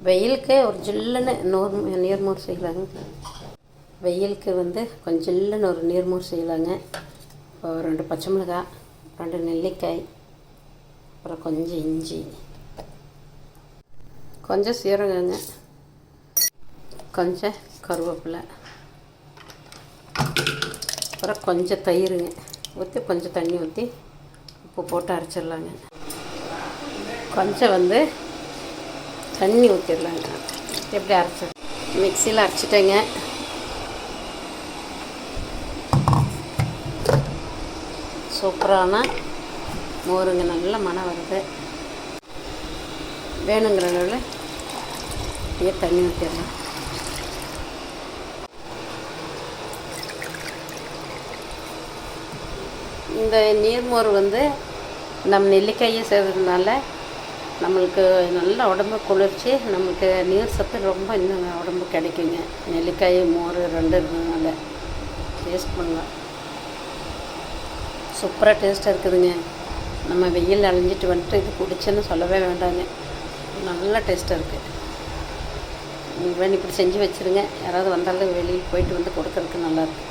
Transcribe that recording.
வெயிலுக்கு ஒரு ஜில்லுன்னு நீர்மோர் செய்யலாங்க. வெயிலுக்கு கொஞ்சம் ஜில்லுன்னு ஒரு நீர்மோர் செய்யலாங்க. இப்போ 2 பச்சை மிளகாய், 2 நெல்லிக்காய், அப்புறம் கொஞ்சம் இஞ்சி, கொஞ்சம் சீரகங்க, கொஞ்சம் கருவேப்பிலை, அப்புறம் கொஞ்சம் தயிருங்க ஊற்றி கொஞ்சம் தண்ணி ஊற்றி உப்பு போட்டு அரைச்சிடலாங்க. கொஞ்சம் தண்ணி ஊற்றிடலாங்க. எப்படி அரைச்சி மிக்சியில் அரைச்சிட்டேங்க. சூப்பரான மோருங்க, நல்ல மணம் வருது. வேணுங்கிற அளவில் அப்படியே தண்ணி ஊற்றிடலாம். இந்த நீர்மோர் நம்ம நெல்லிக்காயை சேர்றதுனால நம்மளுக்கு நல்ல உடம்பு குளிர்ச்சி, நம்மளுக்கு நீர் சத்து ரொம்ப இன்னும் உடம்பு கிடைக்குங்க. நெல்லிக்காய் மோர் 2 இருந்ததுனால டேஸ்ட் பண்ணலாம். சூப்பராக டேஸ்ட்டாக இருக்குதுங்க. நம்ம வெயில் அலைஞ்சிட்டு வந்துட்டு இது குடிச்சேன்னு சொல்லவே வேண்டாங்க, நல்லா டேஸ்ட்டாக இருக்குது. நீங்கள் இப்படி செஞ்சு வச்சுருங்க. யாராவது வந்தாலும் வெளியில் போயிட்டு கொடுக்கறதுக்கு நல்லாயிருக்கு.